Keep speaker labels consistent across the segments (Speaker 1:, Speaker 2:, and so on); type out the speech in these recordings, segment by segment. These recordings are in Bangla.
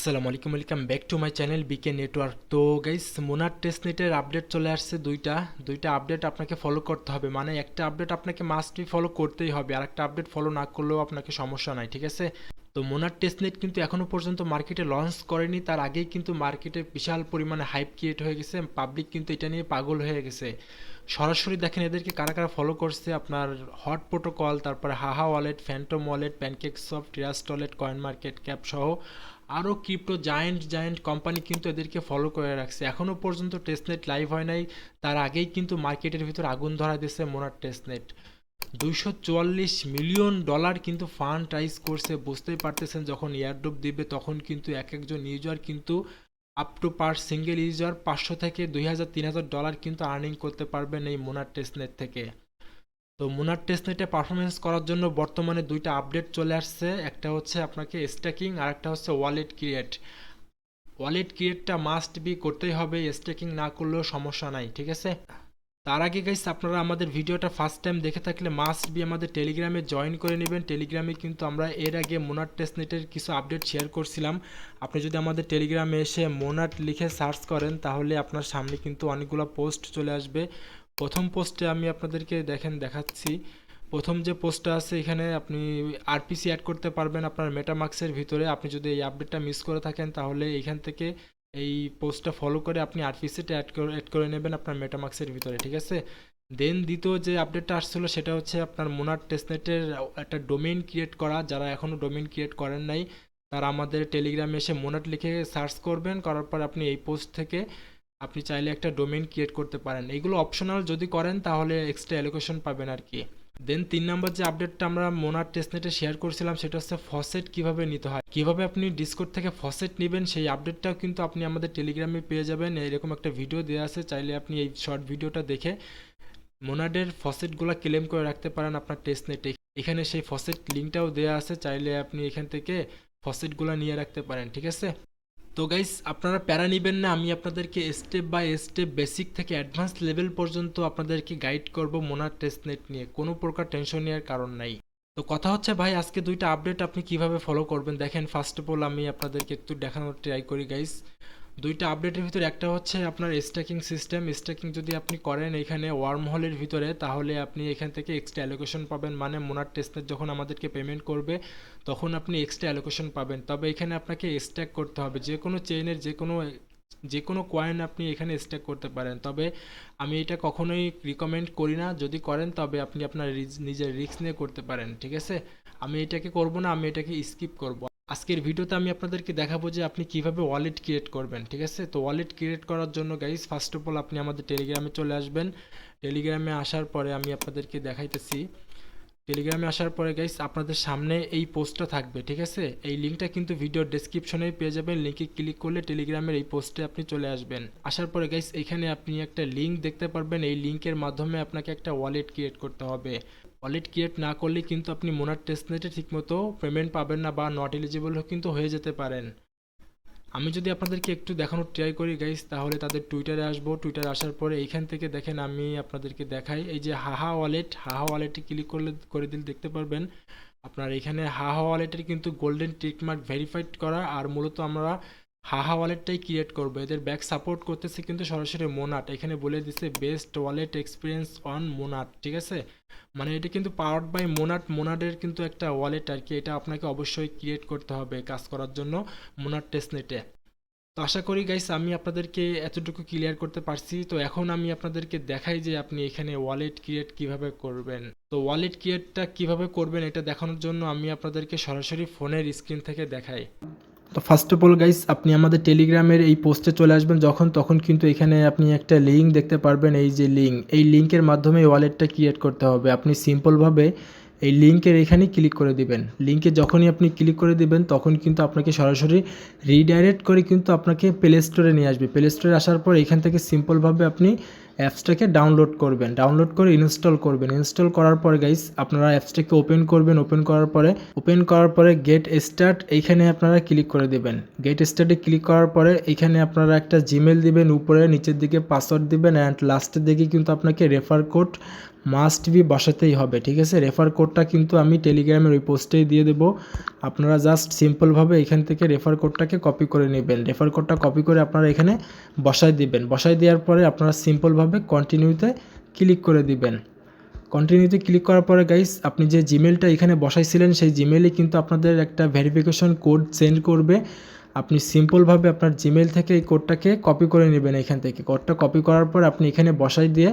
Speaker 1: আসসালামু আলাইকুম, welcome back to my channel bike network. তো গাইস, মোনার টেস্টনেটের আপডেট চলে আসছে দুইটা আপডেট আপনাকে ফলো করতে হবে। মানে একটা আপডেট আপনাকে মাস্ট বি ফলো করতেই হবে, আর একটা আপডেট ফলো না করলেও আপনাকে সমস্যা নাই, ঠিক আছে। তো মোনার টেস্টনেট কিন্তু এখনও পর্যন্ত মার্কেটে লঞ্চ করেনি, তার আগেই কিন্তু মার্কেটে বিশাল পরিমাণে হাইপ ক্রিয়েট হয়ে গেছে, পাবলিক কিন্তু এটা নিয়ে পাগল হয়ে গেছে। সরাসরি দেখেন এদেরকে কারা কারা ফলো করছে, আপনার হট প্রোটোকল, তারপরে HaHa wallet, Phantom wallet, pancake swap, Trust wallet, coin market cap সহ আরও ক্রিপ্টো জায়েন্ট কোম্পানি কিন্তু এদেরকে ফলো করে রাখছে। এখনও পর্যন্ত টেস্টনেট লাইভ হয় নাই, তার আগেই কিন্তু মার্কেটের ভিতর আগুন ধরা দিয়েছে মোনার টেস্টনেট। $244 মিলিয়ন কিন্তু ফান্ড রাইজ করছে। বুঝতেই পারতেছেন, যখন এয়ারড্রপ দিবে তখন কিন্তু এক একজন ইউজার কিন্তু up to per single user 500 থেকে $2000-3000 কিন্তু আর্নিং করতে পারবেন এই মোনার টেস্টনেট থেকে। তো মোনার টেস্টনেটে পারফরমেন্স করার জন্য বর্তমানে দুইটা আপডেট চলে আসছে, একটা হচ্ছে আপনাকে স্ট্যাকিং আর একটা হচ্ছে ওয়ালেট ক্রিয়েটটা মাস্ট বি করতেই হবে, স্ট্যাকিং না করলেও সমস্যা নাই, ঠিক আছে। তার আগে গাইস, আপনারা আমাদের ভিডিওটা ফার্স্ট টাইম দেখে থাকলে মাস্ট বি আমাদের টেলিগ্রামে জয়েন করে নেবেন। টেলিগ্রামে কিন্তু আমরা এর আগে মোনার টেস্টনেটের কিছু আপডেট শেয়ার করছিলাম। আপনি যদি আমাদের টেলিগ্রামে এসে মোনাট লিখে সার্চ করেন তাহলে আপনার সামনে কিন্তু অনেকগুলো পোস্ট চলে আসবে। প্রথম পোস্টে আমি আপনাদেরকে দেখাচ্ছি। প্রথম যে পোস্টটা আছে এখানে আপনি আরপিসি অ্যাড করতে পারবেন আপনার মেটামাক্সের ভিতরে। আপনি যদি এই আপডেটটা মিস করে থাকেন তাহলে এখান থেকে এই পোস্টটা ফলো করে আপনি আরপিসিটা অ্যাড করে নেবেন আপনার মেটামাক্সের ভিতরে, ঠিক আছে। দেন দ্বিতীয় যে আপডেটটা আসছিলো সেটা হচ্ছে আপনার মোনার টেস্টনেটের একটা ডোমেইন ক্রিয়েট করা। যারা এখনও ডোমেইন ক্রিয়েট করেন নাই তারা আমাদের টেলিগ্রামে এসে মোনাট লিখে সার্চ করবেন, করার পর আপনি এই পোস্ট থেকে আপনি চাইলে একটা ডোমেইন ক্রিয়েট করতে পারেন। এগুলো অপশনাল, যদি করেন তাহলে এক্সট্রা অ্যালোকেশন পাবেন আর কি। দেন 3 নম্বর যে আপডেটটা আমরা মোনার টেস্টনেটে শেয়ার করছিলাম সেটা হচ্ছে ফসেট কিভাবে নিতে হয়, কিভাবে আপনি ডিসকর্ড থেকে ফসেট নেবেন, সেই আপডেটটাও কিন্তু আপনি আমাদের টেলিগ্রামে পেয়ে যাবেন। এরকম একটা ভিডিও দেওয়া আছে, চাইলে আপনি এই শর্ট ভিডিওটা দেখে মোনাডের ফসেটগুলো ক্লেম করে রাখতে পারেন আপনার টেস্টনেটে। এখানে সেই ফসেট লিঙ্কটাও দেওয়া আছে, চাইলে আপনি এখান থেকে ফসেটগুলো নিয়ে রাখতে পারেন, ঠিক আছে। তো গাইস, আপনারা প্যারা নেবেন না, আমি আপনাদেরকে স্টেপ বাই স্টেপ বেসিক থেকে অ্যাডভান্স লেভেল পর্যন্ত আপনাদেরকে গাইড করব মোনার টেস্টনেট নিয়ে, কোনো প্রকার টেনশন নেওয়ার কারণ নাই। তো কথা হচ্ছে ভাই, আজকে দুইটা আপডেট আপনি কিভাবে ফলো করবেন দেখেন। ফার্স্ট অফ অল আমি আপনাদেরকে একটু দেখানোর ট্রাই করি গাইস। দুইটা আপডেটের ভিতরে একটা হচ্ছে আপনার স্ট্যাকিং সিস্টেম। স্ট্যাকিং যদি আপনি করেন এখানে ওয়ার্ম হোলের ভিতরে, তাহলে আপনি এখান থেকে এক্সট্রা অ্যালোকেশন পাবেন। মানে মোনার টেস্টনেট যখন আমাদেরকে পেমেন্ট করবে তখন আপনি এক্সট্রা অ্যালোকেশন পাবেন। তবে এখানে আপনাকে স্ট্যাক করতে হবে, যে কোনো চেইনের যে কোনো কয়েন আপনি এখানে স্ট্যাক করতে পারেন। তবে আমি এটা কখনোই রিকমেন্ড করি না, যদি করেন তবে আপনি আপনার নিজের রিস্ক নিয়ে করতে পারেন, ঠিক আছে। আমি এটাকে করব না, আমি এটাকে স্কিপ করব। আজকের ভিডিওতে আমি আপনাদেরকে দেখাবো যে আপনি কিভাবে ওয়ালেট ক্রিয়েট করবেন, ঠিক আছে। তো ওয়ালেট ক্রিয়েট করার জন্য গাইস, ফার্স্ট অফ অল আপনি আমাদের টেলিগ্রামে চলে আসবেন। টেলিগ্রামে আসার পরে আমি আপনাদেরকে দেখাইতেছি। টেলিগ্রামে আসার পরে গাইস আপনাদের সামনে এই পোস্টটা থাকবে, ঠিক আছে। এই লিঙ্কটা কিন্তু ভিডিওর ডেসক্রিপশনেই পেয়ে যাবেন। লিঙ্কে ক্লিক করলে টেলিগ্রামের এই পোস্টে আপনি চলে আসবেন। আসার পরে গাইস এখানে আপনি একটা লিঙ্ক দেখতে পারবেন, এই লিঙ্কের মাধ্যমে আপনাকে একটা ওয়ালেট ক্রিয়েট করতে হবে। ওয়ালেট ক্রিয়েট না করলে কিন্তু আপনি মোনার টেস্টনেটে ঠিকমতো পেমেন্ট পাবেন না, বা নট এলিজিবল কিন্তু হয়ে যেতে পারেন। আমি যদি আপনাদেরকে একটু দেখানোর ট্রাই করি গাইস, তাহলে তাদের টুইটারে আসবো। টুইটারে আসার পরে এইখান থেকে দেখেন আমি আপনাদেরকে দেখাই, এই যে হাহা ওয়ালেটে ক্লিক করে দিলে দেখতে পারবেন আপনার এখানে হাহা ওয়ালেটের কিন্তু গোল্ডেন টিকমার্ক ভেরিফাইড করা। আর মূলত আমরা হাহা ওয়ালেটটাই ক্রিয়েট করবো। এদের ব্যাক সাপোর্ট করতেছে কিন্তু সরাসরি মোনাট, এখানে বলে দিচ্ছে বেস্ট ওয়ালেট এক্সপিরিয়েন্স অন মোনাট, ঠিক আছে। মানে এটা কিন্তু পাওয়ার্ড বাই মোনাটের কিন্তু একটা ওয়ালেট আর কি। এটা আপনাকে অবশ্যই ক্রিয়েট করতে হবে কাজ করার জন্য মোনাট টেস্টনেটে। তো আশা করি গাইস আমি আপনাদেরকে এতটুকু ক্লিয়ার করতে পারছি। তো এখন আমি আপনাদেরকে দেখাই যে আপনি এখানে ওয়ালেট ক্রিয়েট কিভাবে করবেন। তো ওয়ালেট ক্রিয়েটটা কিভাবে করবেন এটা দেখানোর জন্য আমি আপনাদেরকে সরাসরি ফোনের স্ক্রিন থেকে দেখাই। তো ফার্স্ট অফ অল গাইস, আপনি আমাদের টেলিগ্রামের এই পোস্টে চলে আসবেন তখন কিন্তু এখানে আপনি একটা লিঙ্ক দেখতে পারবেন। এই যে এই লিঙ্কের মাধ্যমে ওয়ালেটটা ক্রিয়েট করতে হবে। আপনি সিম্পলভাবে এই লিঙ্কের এখানেই ক্লিক করে দিবেন। লিঙ্কে যখনই আপনি ক্লিক করে দিবেন তখন কিন্তু আপনাকে সরাসরি রিডাইরেক্ট করে কিন্তু আপনাকে প্লে স্টোরে নিয়ে আসবে। প্লে স্টোরে আসার পর এখান থেকে সিম্পলভাবে আপনি অ্যাপসটাকে ডাউনলোড করবেন, ডাউনলোড করে ইনস্টল করবেন। ইনস্টল করার পরে গাইস আপনারা অ্যাপসটাকে ওপেন করবেন। ওপেন করার পরে গেট স্টার্ট এইখানে আপনারা ক্লিক করে দেবেন। গেট স্টার্টে ক্লিক করার পরে এইখানে আপনারা একটা জিমেল দিবেন, উপরে নিচের দিকে পাসওয়ার্ড দিবেন, অ্যান্ড লাস্টের দিকে কিন্তু আপনাকে রেফার কোড মাস্ট বি বসাতেই হবে, ঠিক আছে। রেফার কোডটা কিন্তু আমি টেলিগ্রামের ওই পোস্টেই দিয়ে দেবো। আপনারা জাস্ট সিম্পলভাবে এখান থেকে রেফার কোডটাকে কপি করে নেবেন। রেফার কোডটা কপি করে আপনারা এখানে বসায় দিবেন। বসায় দেওয়ার পরে আপনারা সিম্পলভাবে কন্টিনিউতে ক্লিক করে দিবেন। কন্টিনিউতে ক্লিক করার পরে গাইস আপনি যে জিমেলটা এখানে বসাইছিলেন সেই জিমেলে কিন্তু আপনাদের একটা ভেরিফিকেশন কোড সেন্ড করবে। আপনি সিম্পলভাবে আপনার জিমেল থেকে এই কোডটাকে কপি করে নেবেন। এখান থেকে কোডটা কপি করার পর আপনি এখানে বসাই দিয়ে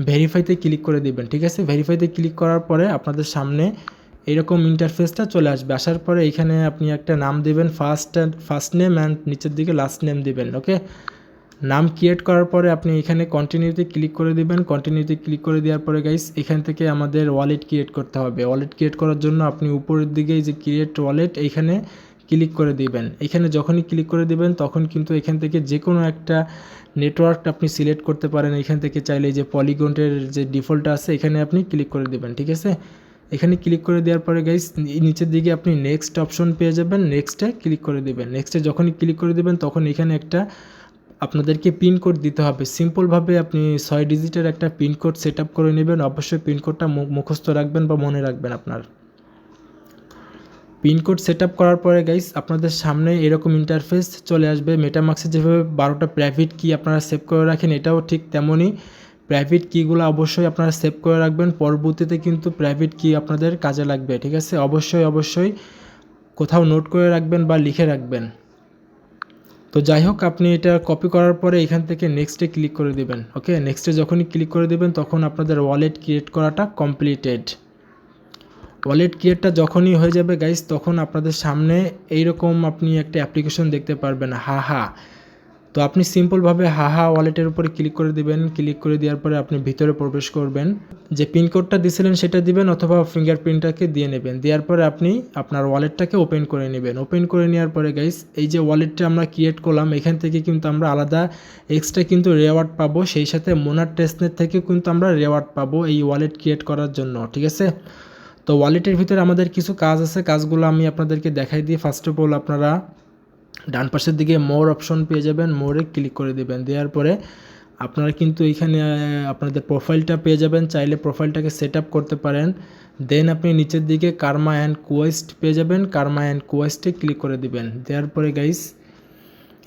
Speaker 1: ভেরিফাইতে ক্লিক করে দিবেন, ঠিক আছে। ভেরিফাইতে ক্লিক করার পরে আপনাদের সামনে এরকম ইন্টারফেসটা চলে আসবে। আসার পরে এখানে আপনি একটা নাম দেবেন, ফার্স্ট নেম অ্যান্ড নিচের দিকে লাস্ট নেম দিবেন, ওকে। নাম ক্রিয়েট করার পরে আপনি এখানে কন্টিনিউতে ক্লিক করে দিবেন। কন্টিনিউতে ক্লিক করে দেওয়ার পরে গাইস এখান থেকে আমাদের ওয়ালেট ক্রিয়েট করতে হবে। ওয়ালেট ক্রিয়েট করার জন্য আপনি উপরের দিকে যে ক্রিয়েট ওয়ালেট এইখানে ক্লিক করে দিবেন। এখানে যখনই ক্লিক করে দিবেন তখন কিন্তু এখান থেকে যে কোনো একটা নেটওয়ার্ক আপনি সিলেক্ট করতে পারেন। এখান থেকে চাইলে যে পলিগনের যে ডিফল্ট আছে এখানে আপনি ক্লিক করে দিবেন, ঠিক আছে। এখানে ক্লিক করে দেওয়ার পরে গাইস নিচের দিকে আপনি নেক্সট অপশন পেয়ে যাবেন, নেক্সটে ক্লিক করে দিবেন। নেক্সটে যখনই ক্লিক করে দিবেন তখন এখানে একটা আপনাদেরকে পিন কোড দিতে হবে। সিম্পলভাবে আপনি 6 ডিজিটের একটা পিন কোড সেট আপ করে নেবেন। অবশ্যই পিন কোডটা মুখস্থ রাখবেন বা মনে রাখবেন। আপনার পিন কোড সেট আপ করার পরে গাইস আপনাদের সামনে এরকম ইন্টারফেস চলে আসবে। মেটামাক্সে যেভাবে 12টা প্রাইভেট কি আপনারা সেভ করে রাখেন এটাও ঠিক তেমনই প্রাইভেট কিগুলো অবশ্যই আপনারা সেভ করে রাখবেন। পরবর্তীতে কিন্তু প্রাইভেট কি আপনাদের কাজে লাগবে, ঠিক আছে। অবশ্যই কোথাও নোট করে রাখবেন বা লিখে রাখবেন। তো যাই হোক আপনি এটা কপি করার পরে এখান থেকে নেক্সটে ক্লিক করে দেবেন, ওকে। নেক্সটে যখনই ক্লিক করে দেবেন তখন আপনাদের ওয়ালেট ক্রিয়েট করাটা কমপ্লিটেড। ওয়ালেট ক্রিয়েটটা যখনই হয়ে যাবে গাইস তখন আপনাদের সামনে এইরকম আপনি একটা অ্যাপ্লিকেশন দেখতে পারবেন, হাহা। তো আপনি সিম্পলভাবে হাহা ওয়ালেটের উপরে ক্লিক করে দিবেন। ক্লিক করে দেওয়ার পরে আপনি ভিতরে প্রবেশ করবেন। যে পিনকোডটা দিয়েছিলেন সেটা দিবেন অথবা ফিঙ্গারপ্রিন্টটাকে দিয়ে নেবেন। দেওয়ার পরে আপনি আপনার ওয়ালেটটাকে ওপেন করে নেবেন। ওপেন করে নেওয়ার পরে গাইস এই যে ওয়ালেটটা আমরা ক্রিয়েট করলাম এখান থেকে কিন্তু আমরা আলাদা এক্সট্রা কিন্তু রেওয়ার্ড পাবো। সেই সাথে মোনার টেস্টনেট থেকে কিন্তু আমরা রেওয়ার্ড পাবো এই ওয়ালেট ক্রিয়েট করার জন্য, ঠিক আছে। তো ওয়ালেটের ভিতরে আমাদের কিছু কাজ আছে, কাজগুলো আমি আপনাদেরকে দেখাই দিই। ফার্স্ট অফ অল আপনারা ডান পাশের দিকে মোর অপশন পেয়ে যাবেন, মোরে ক্লিক করে দেবেন। দেওয়ার পরে আপনারা কিন্তু এইখানে আপনাদের প্রোফাইলটা পেয়ে যাবেন। চাইলে প্রোফাইলটাকে সেট আপ করতে পারেন। দেন আপনি নিচের দিকে কার্মা অ্যান্ড কোয়েস্ট পেয়ে যাবেন। কার্মা অ্যান্ড কোয়েস্টে ক্লিক করে দিবেন। দেওয়ার পরে গাইস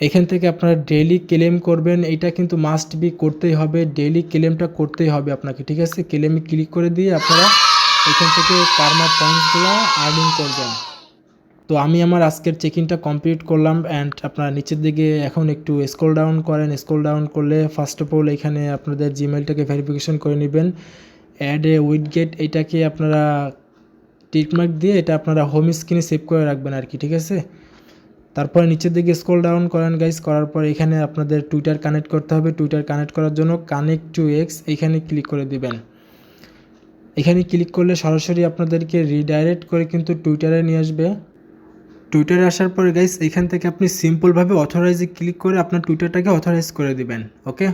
Speaker 1: এখান থেকে আপনারা ডেইলি ক্লেম করবেন। এটা কিন্তু মাস্ট বি করতেই হবে, ডেইলি ক্লেমটা করতেই হবে আপনাকে, ঠিক আছে। ক্লেমে ক্লিক করে দিয়ে আপনারা এখান থেকে কার্মা পয়েন্টসগুলো আর্নিং করবেন। তো আমি আমার আজকের চেকিংটা কমপ্লিট করলাম। অ্যান্ড আপনারা নিচের দিকে এখন একটু স্ক্রল ডাউন করেন। স্ক্রল ডাউন করলে ফার্স্ট অফ অল এখানে আপনাদের জিমেলটাকে ভেরিফিকেশন করে নেবেন। অ্যাড এ উইডগেট এইটাকে আপনারা টিকমার্ক দিয়ে এটা আপনারা হোম স্ক্রিনে সেভ করে রাখবেন আর কি, ঠিক আছে। তারপরে নিচের দিকে স্ক্রল ডাউন করেন গাইস। করার পর এখানে আপনাদের টুইটার কানেক্ট করতে হবে। টুইটার কানেক্ট করার জন্য কানেক্ট টু এক্স এইখানে ক্লিক করে দিবেন। এখানে ক্লিক করলে সরাসরি আপনাদেরকে রিডাইরেক্ট করে কিন্তু টুইটারে নিয়ে আসবে। টুইটারে আসার পরে গাইস এখান থেকে আপনি সিম্পলভাবে অথরাইজে ক্লিক করে আপনার টুইটারটাকে অথরাইজ করে দিবেন, ওকে।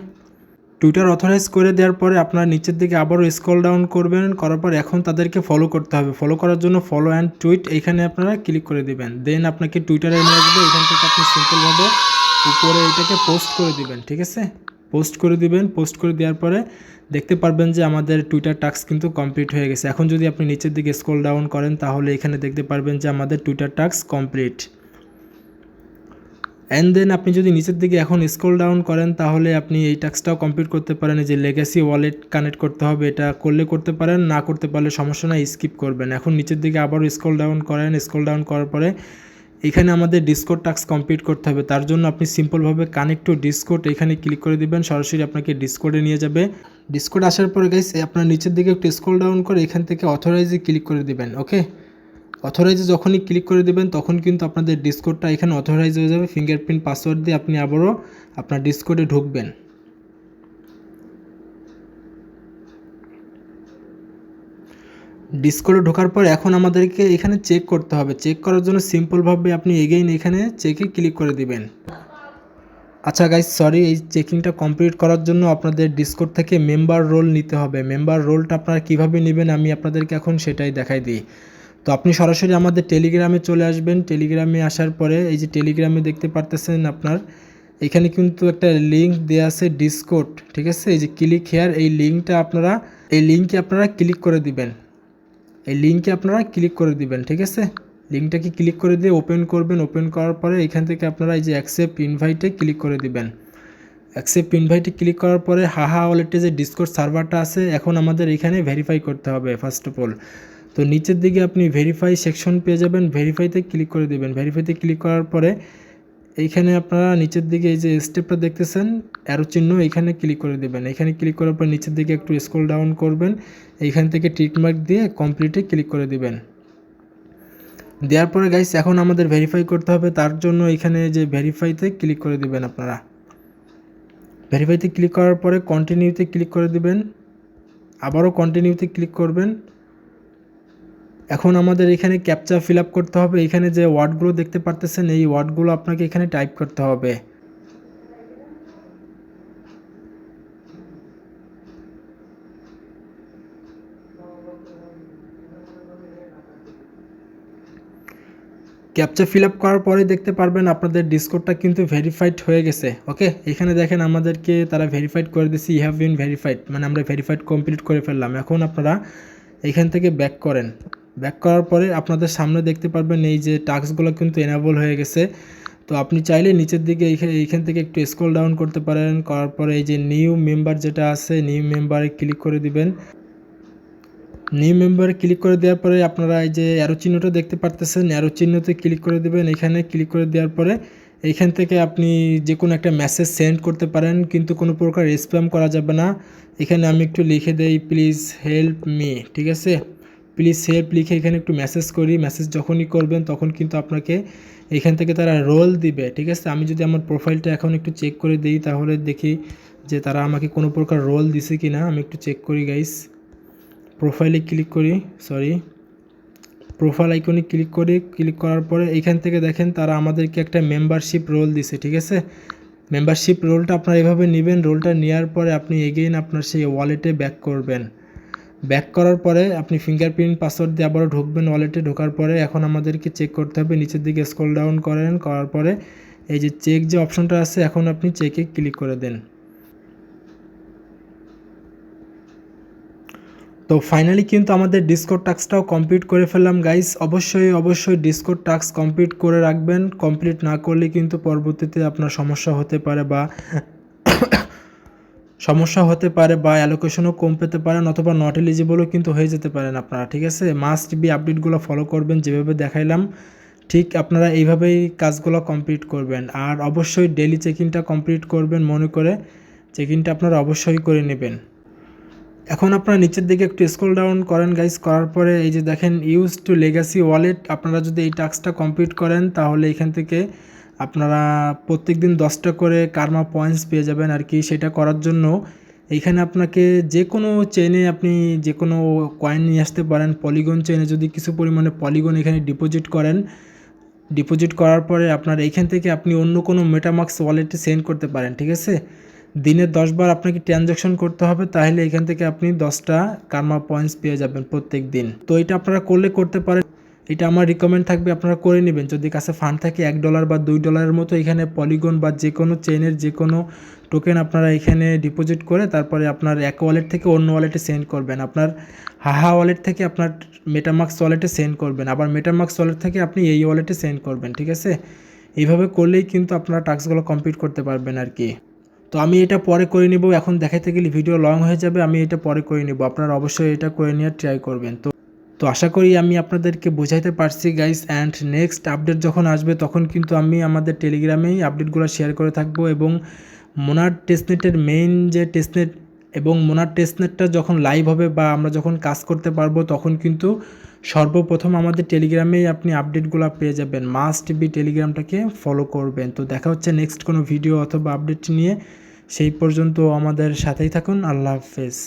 Speaker 1: টুইটার অথরাইজ করে দেওয়ার পরে আপনার নিচের দিকে আবারও স্ক্রল ডাউন করবেন। করার পর এখন তাদেরকে ফলো করতে হবে। ফলো করার জন্য ফলো অ্যান্ড টুইট এইখানে আপনারা ক্লিক করে দিবেন। দেন আপনাকে টুইটারে নিয়ে আসবে। এখান থেকে আপনি সিম্পলভাবে উপরে এটাকে পোস্ট করে দিবেন, ঠিক আছে। পোস্ট করে দিবেন। পোস্ট করে দেওয়ার পরে দেখতে পারবেন যে আমাদের টুইটার টাস্ক কিন্তু কমপ্লিট হয়ে গেছে। এখন যদি আপনি নিচের দিকে স্ক্রল ডাউন করেন তাহলে এখানে দেখতে পারবেন যে আমাদের Twitter task complete. And then আপনি যদি নিচের দিকে এখন স্ক্রল ডাউন করেন তাহলে আপনি এই টাস্কটাও কমপ্লিট করতে পারেন। যে লেগাসি ওয়ালেট কানেক্ট করতে হবে, এটা করলে করতে পারেন, না করতে পারলে সমস্যা নাই, স্কিপ করবেন। এখন নিচের দিকে আবারও স্ক্রল ডাউন করেন। স্ক্রল ডাউন করার পরে এখানে আমাদের ডিসকোড টাস্ক কমপ্লিট করতে হবে। তার জন্য আপনি সিম্পলভাবে কানেক্ট টু ডিসকোড এখানে ক্লিক করে দিবেন। সরাসরি আপনাকে ডিসকোডে নিয়ে যাবে। ডিসকোড আসার পরে গাইস আপনার নিচের দিকে একটু স্ক্রল ডাউন করে এখান থেকে অথরাইজে ক্লিক করে দিবেন, ওকে। অথরাইজে যখনই ক্লিক করে দেবেন তখন কিন্তু আপনাদের ডিসকোডটা এখানে অথরাইজ হয়ে যাবে। ফিঙ্গারপ্রিন্ট পাসওয়ার্ড দিয়ে আপনি আবারও আপনার ডিসকোডে ঢুকবেন। ডিসকোডে ঢোকার পর এখন আমাদেরকে এখানে চেক করতে হবে। চেক করার জন্য সিম্পলভাবে আপনি এগেইন এখানে চেকে ক্লিক করে দিবেন। আচ্ছা গাইস, সরি, এই চেকিংটা কমপ্লিট করার জন্য আপনাদের ডিসকর্ড থেকে মেম্বার রোল নিতে হবে। মেম্বার রোলটা আপনারা কীভাবে নেবেন আমি আপনাদেরকে এখন সেটাই দেখাই দিই। তো আপনি সরাসরি আমাদের টেলিগ্রামে চলে আসবেন। টেলিগ্রামে আসার পরে এই যে টেলিগ্রামে দেখতে পারতেছেন আপনার এখানে কিন্তু একটা লিঙ্ক দেওয়া আছে ডিসকর্ড, ঠিক আছে? এই যে ক্লিক হেয়ার, এই লিঙ্কে আপনারা ক্লিক করে দিবেন। ঠিক আছে? লিঙ্কটাকে ক্লিক করে দিয়ে ওপেন করবেন। ওপেন করার পরে এখান থেকে আপনারা এই যে অ্যাকসেপ্ট ইনভাইটে ক্লিক করে দিবেন। অ্যাকসেপ্ট ইনভাইটে ক্লিক করার পরে হাহা ওয়ালেটে যে ডিসকর্ড সার্ভারটা আছে এখন আমাদের এখানে ভেরিফাই করতে হবে ফার্স্ট অফ অল। তো নিচের দিকে আপনি ভেরিফাই সেকশন পেয়ে যাবেন, ভেরিফাইতে ক্লিক করে দেবেন। ভেরিফাইতে ক্লিক করার পরে এইখানে আপনারা নিচের দিকে এই যে স্টেপটা দেখতেছেন অ্যারো চিহ্ন, এখানে ক্লিক করে দেবেন। এখানে ক্লিক করার পর নিচের দিকে একটু স্ক্রল ডাউন করবেন, এইখান থেকে টিকমার্ক দিয়ে কমপ্লিটে ক্লিক করে দিবেন। দেওয়ার পরে গাইস এখন আমাদের ভেরিফাই করতে হবে, তার জন্য এখানে যে ভেরিফাইতে ক্লিক করে দিবেন। আপনারা ভেরিফাইতে ক্লিক করার পরে কন্টিনিউতে ক্লিক করে দিবেন, আবারও কন্টিনিউতে ক্লিক করবেন। এখন আমাদের এখানে ক্যাপচা ফিল আপ করতে হবে। এখানে যে ওয়ার্ডগুলো দেখতে পারতেছেন এই ওয়ার্ডগুলো আপনাকে এখানে টাইপ করতে হবে। ক্যাপচা ফিল আপ করার পরে দেখতে পারবেন আপনাদের ডিসকর্ডটা কিন্তু ভেরিফাইড হয়ে গেছে। ওকে, এখানে দেখেন আমাদেরকে তারা ভেরিফাইড করে দিয়েছে, ইউ হ্যাভ বিন ভেরিফাইড, মানে আমরা ভেরিফাইড কমপ্লিট করে ফেললাম। এখন আপনারা এখান থেকে ব্যাক করেন। ব্যাক করার পরে আপনাদের সামনে দেখতে পারবেন এই যে টাস্কগুলো কিন্তু এনাবল হয়ে গেছে। তো আপনি চাইলে নিচের দিকে এইখান থেকে একটু স্ক্রল ডাউন করতে পারেন। করার পরে এই যে নিউ মেম্বার যেটা আছে নিউ মেম্বারে ক্লিক করে দিবেন। নিউ মেম্বারে ক্লিক করে দেওয়ার পরে আপনারা এই যে অ্যারো চিহ্নটা দেখতে পারতেছেন, অ্যারো চিহ্নতে ক্লিক করে দেবেন। এখানে ক্লিক করে দেওয়ার পরে এইখান থেকে আপনি যে কোনো একটা মেসেজ সেন্ড করতে পারেন, কিন্তু কোনো প্রকার স্প্যাম করা যাবে না। এখানে আমি একটু লিখে দেই প্লিজ হেল্প মি, ঠিক আছে? প্লিজ হেল্প লিখে এখানে একটু মেসেজ করি। মেসেজ যখনই করবেন তখন কিন্তু আপনাকে এখান থেকে তারা রোল দিবে, ঠিক আছে? আমি যদি আমার প্রোফাইলটা এখন একটু চেক করে দিই তাহলে দেখি যে তারা আমাকে কোনো প্রকার রোল দিছে কি না। আমি একটু চেক করি গাইস। প্রোফাইলে ক্লিক করি, প্রোফাইল আইকনে ক্লিক করার পরে এইখান থেকে দেখেন তারা আমাদেরকে একটা মেম্বারশিপ রোল দিছে, ঠিক আছে? মেম্বারশিপ রোলটা আপনারা এভাবে নেবেন। রোলটা নেওয়ার পরে আপনি এগেইন আপনার সেই ওয়ালেটে ব্যাক করবেন। ব্যাক করার পরে আপনি ফিঙ্গারপ্রিন্ট পাসওয়ার্ড দিয়ে আবারও ঢুকবেন ওয়ালেটে। ঢোকার পরে এখন আমাদেরকে চেক করতে হবে, নিচের দিকে স্ক্রল ডাউন করার পরে এই যে চেক যে অপশনটা আছে এখন আপনি চেকে ক্লিক করে দেন। তো ফাইনালি কিন্তু আমাদের ডিসকর্ড টাস্কটাও কমপ্লিট করে ফেললাম গাইস। অবশ্যই ডিসকর্ড টাস্ক কমপ্লিট করে রাখবেন। কমপ্লিট না করলে কিন্তু পরবর্তীতে আপনার সমস্যা হতে পারে বা অ্যালোকেশনও কম পেতে পারেন, অথবা নট এলিজিবলও কিন্তু হয়ে যেতে পারেন আপনারা, ঠিক আছে? মাস্ট বি আপডেটগুলো ফলো করবেন, যেভাবে দেখাইলাম ঠিক আপনারা এইভাবেই কাজগুলো কমপ্লিট করবেন। আর অবশ্যই ডেইলি চেকিংটা কমপ্লিট করবেন, মনে করে চেকিংটা আপনারা অবশ্যই করে নেবেন। এখন আপনারা নিচের দিকে একটু স্ক্রল ডাউন করেন গাইস। করার পরে এই যে দেখেন ইউজ টু লেগাসি ওয়ালেট, আপনারা যদি এই টাস্কটা কমপ্লিট করেন তাহলে এখান থেকে আপনারা প্রত্যেক দিন 10টা করে কার্মা পয়েন্টস পেয়ে যাবেন আর কি। সেটা করার জন্য এইখানে আপনাকে যে কোনো চেইনে আপনি যে কোনো কয়েন নিয়ে আসতে পারেন। পলিগন চেইনে যদি কিছু পরিমাণে পলিগন এখানে ডিপোজিট করার পরে আপনার এইখান থেকে আপনি অন্য কোনো মেটামাক্স ওয়ালেটে সেন্ড করতে পারেন, ঠিক আছে? দিনে 10 বার আপনাকে ট্রানজ্যাকশন করতে হবে, তাহলে এখান থেকে আপনি 10টা কার্মা পয়েন্টস পেয়ে যাবেন প্রত্যেক দিন। তো এটা আপনারা করতে পারেন। এটা আমার রিকমেন্ড থাকবে আপনারা করে নেবেন যদি কাছে ফান্ড থাকে। $1 বা $2 মতো এখানে পলিগন বা যে কোনো চেইনের যে কোনো টোকেন আপনারা এখানে ডিপোজিট করে তারপরে আপনার এক ওয়ালেট থেকে অন্য ওয়ালেটে সেন্ড করবেন। আপনার হাহা ওয়ালেট থেকে আপনার মেটামাক্স ওয়ালেটে সেন্ড করবেন, আবার মেটামাক্স ওয়ালেট থেকে আপনি এই ওয়ালেটে সেন্ড করবেন, ঠিক আছে? এইভাবে করলেই কিন্তু আপনারা টাস্কগুলো কমপ্লিট করতে পারবেন আর কি। তো আমি এটা পরে করে নিব, এখন দেখাইতে গেলে ভিডিও লং হয়ে যাবে, আমি এটা পরে করে নিব। আপনারা অবশ্যই এটা করে নেওয়ার ট্রাই করবেন। তো আশা করি আমি আপনাদেরকে বোঝাইতে পারছি গাইস। অ্যান্ড নেক্সট আপডেট যখন আসবে তখন কিন্তু আমি আমাদের টেলিগ্রামেই আপডেটগুলো শেয়ার করে থাকবো, এবং মোনার টেস্টনেটের মেইন যে টেস্টনেট এবং মোনার টেস্টনেটটা যখন লাইভ হবে বা আমরা যখন কাজ করতে পারবো তখন কিন্তু সর্বপ্রথম আমাদের টেলিগ্রামেই আপনি আপডেটগুলো পেয়ে যাবেন। মাস্ট বি টেলিগ্রামটাকে ফলো করবেন। তো দেখা হচ্ছে নেক্সট কোনো ভিডিও অথবা আপডেট নিয়ে। সেই পর্যন্ত আমাদের সাথেই থাকুন। আল্লাহ হাফেজ।